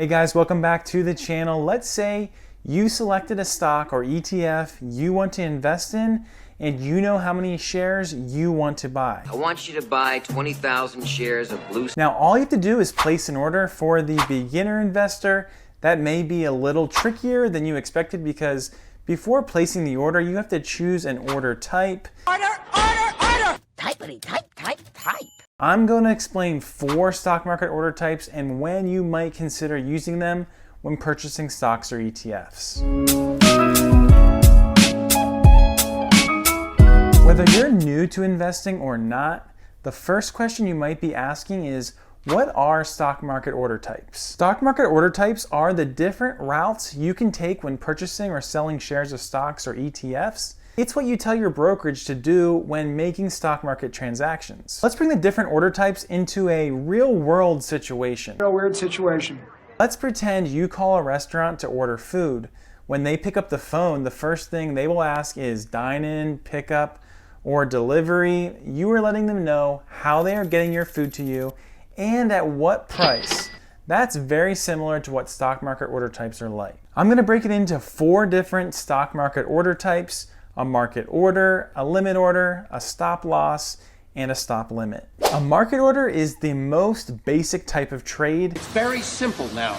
Hey guys, welcome back to the channel. Let's say you selected a stock or ETF you want to invest in and you know how many shares you want to buy. I want you to buy 20,000 shares of Blue. Now all you have to do is place an order. For the beginner investor, that may be a little trickier than you expected because before placing the order, you have to choose an order type. Order! Typity, type. I'm going to explain 4 stock market order types and when you might consider using them when purchasing stocks or ETFs. Whether you're new to investing or not, the first question you might be asking is, what are stock market order types? Stock market order types are the different routes you can take when purchasing or selling shares of stocks or ETFs. It's what you tell your brokerage to do when making stock market transactions. Let's bring the different order types into a real world situation. A weird situation. Let's pretend you call a restaurant to order food. When they pick up the phone, the first thing they will ask is dine-in, pickup, or delivery. You are letting them know how they are getting your food to you and at what price. That's very similar to what stock market order types are like. I'm gonna break it into 4 different stock market order types: a market order, a limit order, a stop loss, and a stop limit. A market order is the most basic type of trade. It's very simple now.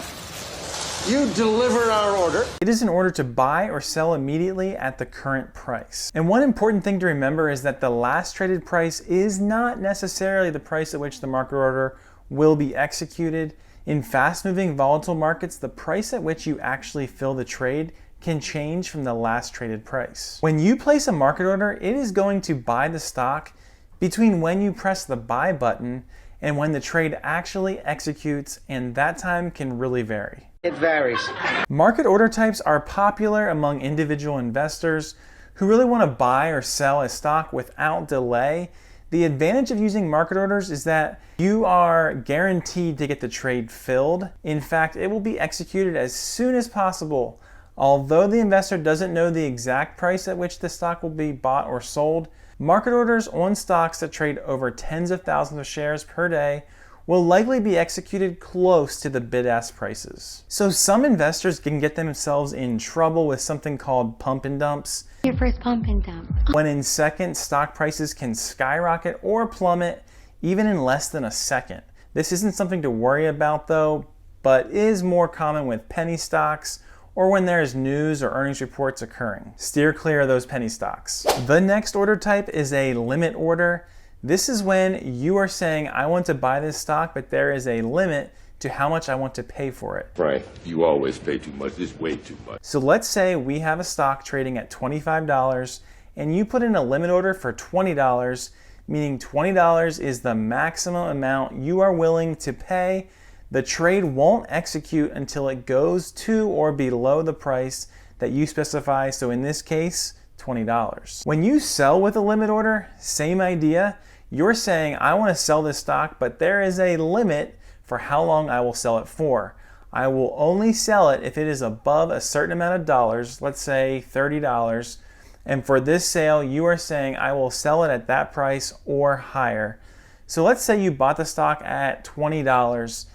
You deliver our order. It is an order to buy or sell immediately at the current price. And one important thing to remember is that the last traded price is not necessarily the price at which the market order will be executed. In fast-moving volatile markets, the price at which you actually fill the trade can change from the last traded price. When you place a market order, it is going to buy the stock between when you press the buy button and when the trade actually executes, and that time can really vary. It varies. Market order types are popular among individual investors who really want to buy or sell a stock without delay. The advantage of using market orders is that you are guaranteed to get the trade filled. In fact, it will be executed as soon as possible. Although the investor doesn't know the exact price at which the stock will be bought or sold, market orders on stocks that trade over tens of thousands of shares per day will likely be executed close to the bid-ask prices. So some investors can get themselves in trouble with something called pump and dumps. Your first pump and dump. When in seconds, stock prices can skyrocket or plummet even in less than a second. This isn't something to worry about though, but is more common with penny stocks or when there is news or earnings reports occurring. Steer clear of those penny stocks. The next order type is a limit order. This is when you are saying, I want to buy this stock, but there is a limit to how much I want to pay for it. Frank, you always pay too much. This is way too much. So let's say we have a stock trading at $25 and you put in a limit order for $20, meaning $20 is the maximum amount you are willing to pay. The trade won't execute until it goes to or below the price that you specify, so in this case, $20. When you sell with a limit order, same idea. You're saying, I want to sell this stock, but there is a limit for how long I will sell it for. I will only sell it if it is above a certain amount of dollars, let's say $30. And for this sale, you are saying, I will sell it at that price or higher. So let's say you bought the stock at $20.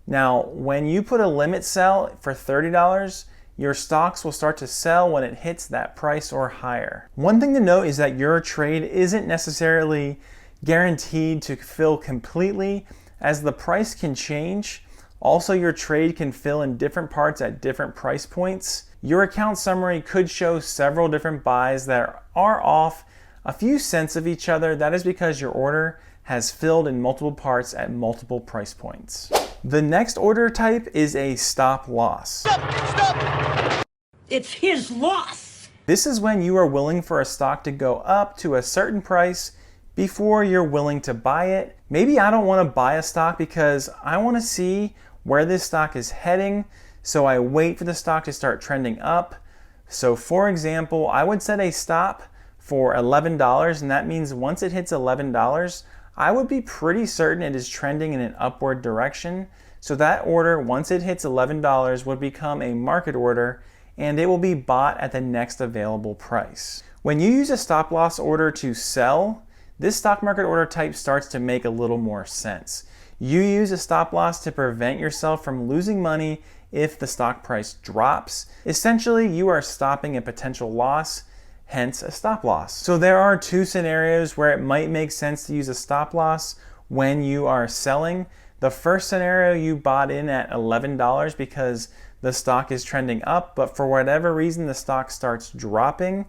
Now, when you put a limit sell for $30, your stocks will start to sell when it hits that price or higher. One thing to note is that your trade isn't necessarily guaranteed to fill completely, as the price can change. Also, your trade can fill in different parts at different price points. Your account summary could show several different buys that are off a few cents of each other. That is because your order has filled in multiple parts at multiple price points. The next order type is a stop loss. Stop! It's his loss! This is when you are willing for a stock to go up to a certain price before you're willing to buy it. Maybe I don't want to buy a stock because I want to see where this stock is heading, so I wait for the stock to start trending up. So for example, I would set a stop for $11, and that means once it hits $11, I would be pretty certain it is trending in an upward direction. So that order, once it hits $11, would become a market order and it will be bought at the next available price. When you use a stop loss order to sell, this stock market order type starts to make a little more sense. You use a stop loss to prevent yourself from losing money if the stock price drops. Essentially, you are stopping a potential loss, hence a stop loss. So there are two scenarios where it might make sense to use a stop loss when you are selling. The first scenario, you bought in at $11 because the stock is trending up, but for whatever reason the stock starts dropping.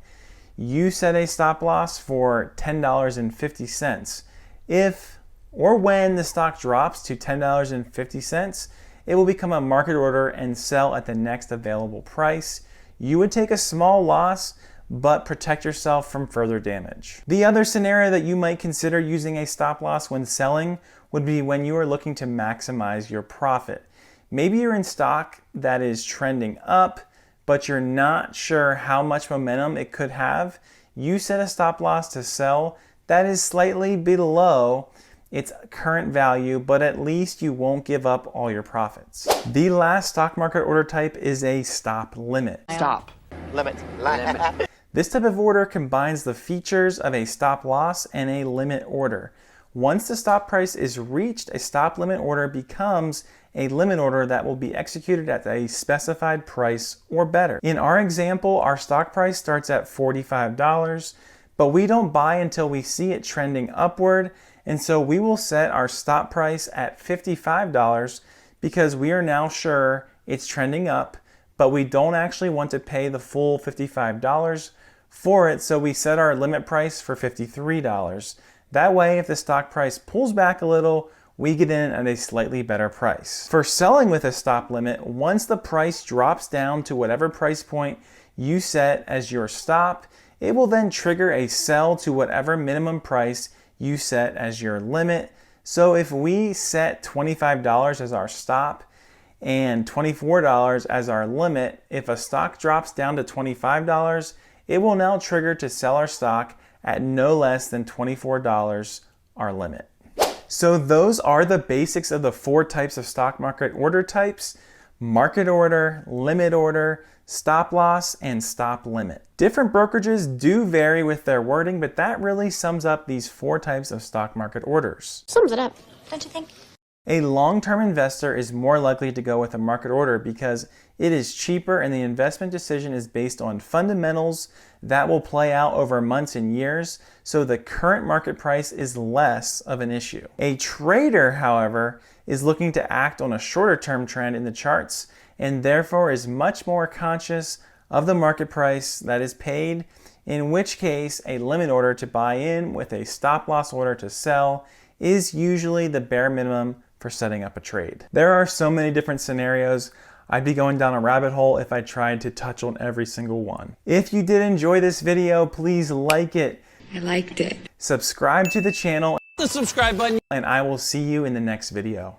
You set a stop loss for $10.50. If or when the stock drops to $10.50, it will become a market order and sell at the next available price. You would take a small loss, but protect yourself from further damage. The other scenario that you might consider using a stop loss when selling would be when you are looking to maximize your profit. Maybe you're in stock that is trending up, but you're not sure how much momentum it could have. You set a stop loss to sell that is slightly below its current value, but at least you won't give up all your profits. The last stock market order type is a stop limit. Stop. Limit. This type of order combines the features of a stop loss and a limit order. Once the stop price is reached, a stop limit order becomes a limit order that will be executed at a specified price or better. In our example, our stock price starts at $45, but we don't buy until we see it trending upward, and so we will set our stop price at $55 because we are now sure it's trending up, but we don't actually want to pay the full $55 for it, so we set our limit price for $53. That way, if the stock price pulls back a little, we get in at a slightly better price. For selling with a stop limit, once the price drops down to whatever price point you set as your stop, it will then trigger a sell to whatever minimum price you set as your limit. So if we set $25 as our stop and $24 as our limit, if a stock drops down to $25, it will now trigger to sell our stock at no less than $24, our limit. So those are the basics of the 4 types of stock market order types: market order, limit order, stop loss, and stop limit. Different brokerages do vary with their wording, but that really sums up these 4 types of stock market orders. Sums it up, don't you think? A long-term investor is more likely to go with a market order because it is cheaper and the investment decision is based on fundamentals that will play out over months and years, so the current market price is less of an issue. A trader, however, is looking to act on a shorter-term trend in the charts and therefore is much more conscious of the market price that is paid, in which case a limit order to buy in with a stop loss order to sell is usually the bare minimum for setting up a trade. There are so many different scenarios. I'd be going down a rabbit hole if I tried to touch on every single one. If you did enjoy this video, please like it. I liked it. Subscribe to the channel. The subscribe button. And I will see you in the next video.